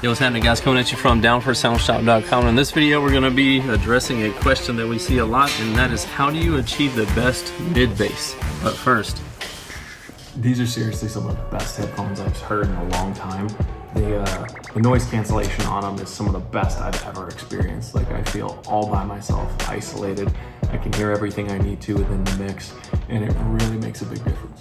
Yo, what's happening, guys? Coming at you from downforsoundshop.com. In this video, we're going to be addressing a question that we see a lot, and that is, how do you achieve the best mid bass? But first, these are seriously some of the best headphones I've heard in a long time. The noise cancellation on them is some of the best I've ever experienced. Like, I feel all by myself, isolated. I can hear everything I need to within the mix, and it really makes a big difference.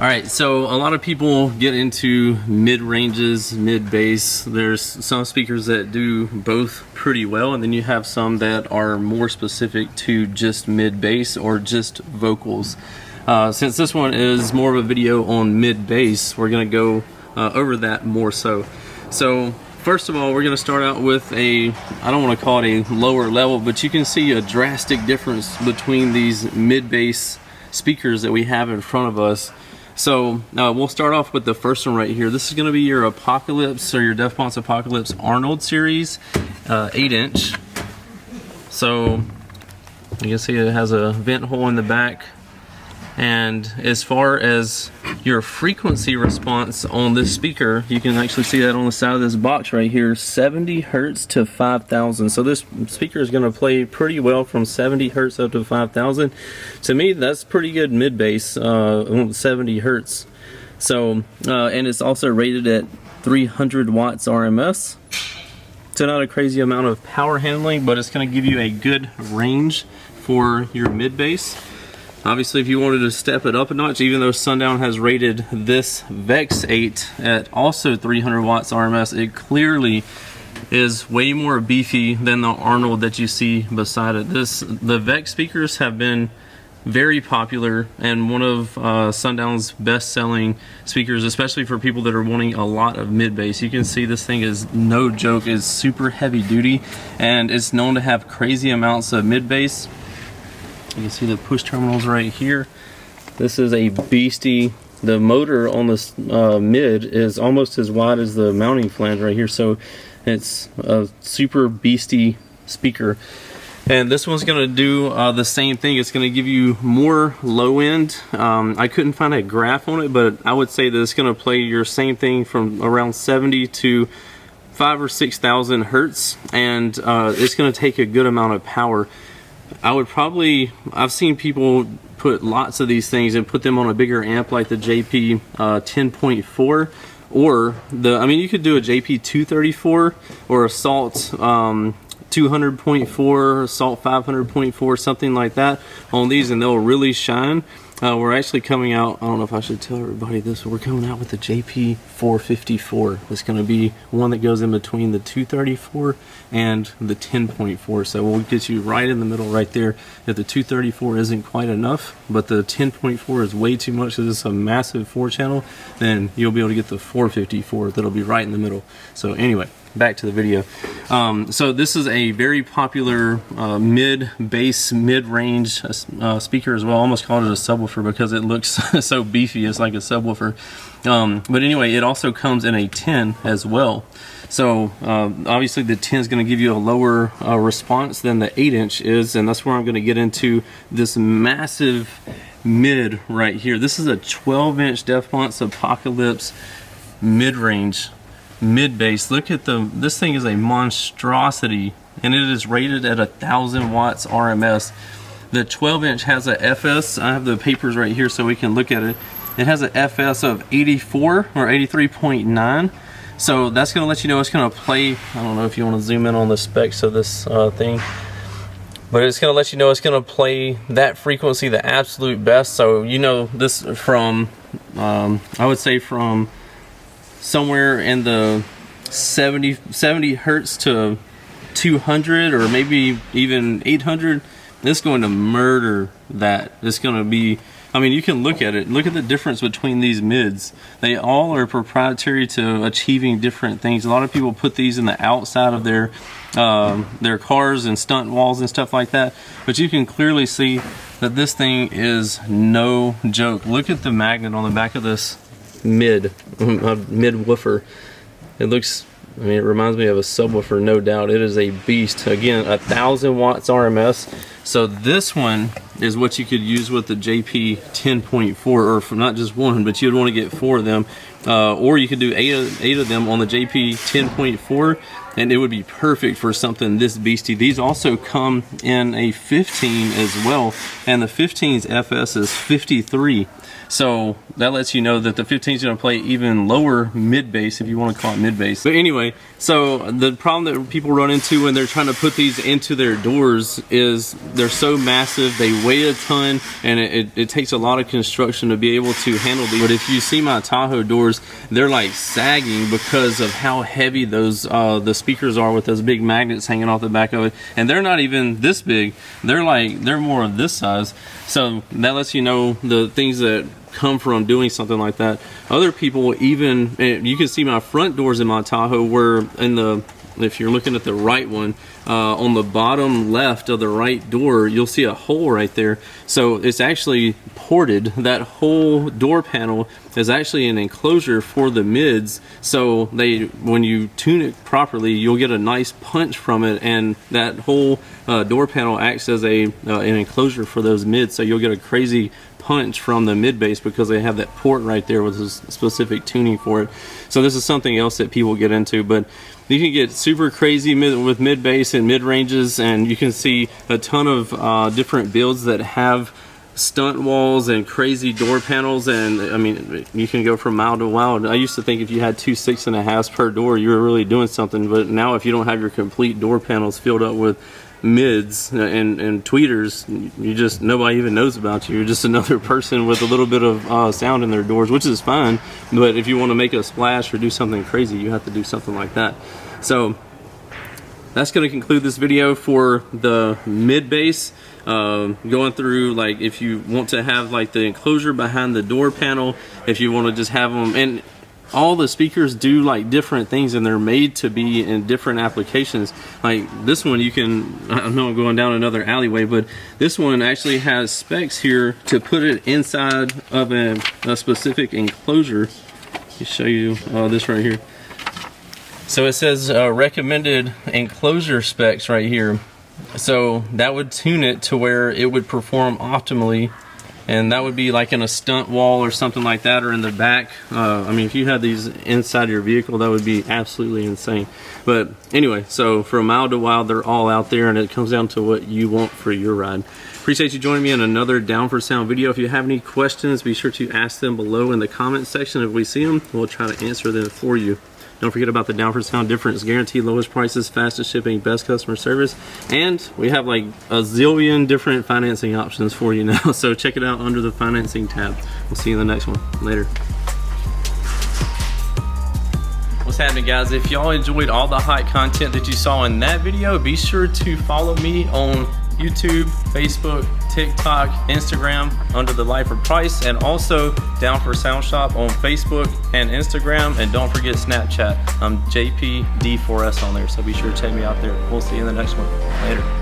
Alright, so a lot of people get into mid-ranges, mid-bass. There's some speakers that do both pretty well, and then you have some that are more specific to just mid-bass or just vocals. Since this one is more of a video on mid-bass, we're going to go over that more so. So first of all, we're going to start out with I don't want to call it a lower level, but you can see a drastic difference between these mid-bass speakers that we have in front of us. So we'll start off with the first one right here. This is going to be your Apocalypse, or your Deathbox Apocalypse Arnold series, 8-inch. So you can see it has a vent hole in the back. And as far as your frequency response on this speaker, you can actually see that on the side of this box right here, 70 hertz to 5,000. So this speaker is going to play pretty well from 70 hertz up to 5,000. To me, that's pretty good mid bass, 70 hertz. So and it's also rated at 300 watts RMS. So not a crazy amount of power handling, but it's going to give you a good range for your mid bass. Obviously, if you wanted to step it up a notch, even though Sundown has rated this Vex 8 at also 300 watts RMS, it clearly is way more beefy than the Arnold that you see beside it. The Vex speakers have been very popular and one of Sundown's best-selling speakers, especially for people that are wanting a lot of mid-bass. You can see this thing is no joke. It's super heavy-duty, and it's known to have crazy amounts of mid-bass. You can see the push terminals right here. This is a beastie. The motor on this mid is almost as wide as the mounting flange right here, so it's a super beastie speaker. And this one's going to do the same thing. It's going to give you more low end. I couldn't find a graph on it, but I would say that it's going to play your same thing from around 70 to 5,000 or 6,000 hertz, and it's going to take a good amount of power. I've seen people put lots of these things and put them on a bigger amp like the JP 10.4, or you could do a JP 234 or a Salt 200.4, Salt 500.4, something like that on these, and they'll really shine. We're actually coming out, I don't know if I should tell everybody this, but we're coming out with the JP 454. It's going to be one that goes in between the 234 and the 10.4. So we'll get you right in the middle right there. If the 234 isn't quite enough, but the 10.4 is way too much, because it's a massive 4-channel, then you'll be able to get the 454 that'll be right in the middle. So anyway, back to the video. So this is a very popular mid-bass, mid-range speaker as well. I almost called it a subwoofer because it looks so beefy. It's like a subwoofer. But anyway, it also comes in a 10 as well. So obviously the 10 is going to give you a lower response than the 8-inch is, and that's where I'm going to get into this massive mid right here. This is a 12-inch Deathbox Apocalypse mid-range mid-bass. Look at this thing is a monstrosity, and it is rated at 1,000 watts RMS. The 12-inch has a FS. I have the papers right here so we can look at it. It has a FS of 84 or 83.9. So that's going to let you know it's going to play. I don't know if you want to zoom in on the specs of this thing, but it's going to let you know it's going to play that frequency the absolute best. So you know this from, I would say from somewhere in the 70 hertz to 200 or maybe even 800. It's going to murder that. It's going to be, I mean, you can look at it. Look at the difference between these mids. They all are proprietary to achieving different things. A lot of people put these in the outside of their cars and stunt walls and stuff like that. But you can clearly see that this thing is no joke. Look at the magnet on the back of this mid woofer. It looks, I mean, it reminds me of a subwoofer, no doubt. It is a beast. Again, 1,000 watts RMS. So this one is what you could use with the JP 10.4, or for not just one, but you'd want to get 4 of them. or you could do eight of them on the JP 10.4, and it would be perfect for something this beastie. These also come in a 15 as well, and the 15's FS is 53. So that lets you know that the 15 is going to play even lower mid bass, if you want to call it mid bass. But anyway, so the problem that people run into when they're trying to put these into their doors is they're so massive, they weigh a ton, and it takes a lot of construction to be able to handle these. But if you see my Tahoe doors, they're like sagging because of how heavy those the speakers are, with those big magnets hanging off the back of it. And they're not even this big, they're more of this size. So that lets you know the things that come from doing something like that. Other people even, you can see my front doors in my Tahoe were in the, if you're looking at the right one, on the bottom left of the right door, you'll see a hole right there. So it's actually ported. That whole door panel is actually an enclosure for the mids. So when you tune it properly, you'll get a nice punch from it, and that whole door panel acts as an enclosure for those mids. So you'll get a crazy punch from the mid bass because they have that port right there with a specific tuning for it. So this is something else that people get into, but you can get super crazy with mid bass and mid ranges, and you can see a ton of different builds that have stunt walls and crazy door panels. And I mean, you can go from mild to wild. I used to think if you had 2 6.5s per door, you were really doing something, but now if you don't have your complete door panels filled up with mids and tweeters, nobody even knows about you. You're just another person with a little bit of sound in their doors, which is fine. But if you want to make a splash or do something crazy, you have to do something like that. So that's going to conclude this video for the mid bass. Going through, like, if you want to have like the enclosure behind the door panel, if you want to just have them, and all the speakers do like different things, and they're made to be in different applications. Like this one, you can, I know I'm going down another alleyway, but this one actually has specs here to put it inside of a specific enclosure. Let me show you this right here. So it says recommended enclosure specs right here. So that would tune it to where it would perform optimally, and that would be like in a stunt wall or something like that, or in the back. I mean, if you had these inside your vehicle, that would be absolutely insane. But anyway, so from mild to wild, they're all out there, and it comes down to what you want for your ride. Appreciate you joining me in another Down for Sound video. If you have any questions, be sure to ask them below in the comment section. If we see them, we'll try to answer them for you. Don't forget about the Down for Sound difference. Guaranteed lowest prices, fastest shipping, best customer service. And we have like a zillion different financing options for you now. So check it out under the financing tab. We'll see you in the next one. Later. What's happening, guys? If y'all enjoyed all the hot content that you saw in that video, be sure to follow me on YouTube, Facebook, TikTok, Instagram under the Lifer Price, and also Down for Sound Shop on Facebook and Instagram. And don't forget Snapchat. I'm JPD4S on there, so be sure to check me out there. We'll see you in the next one. Later.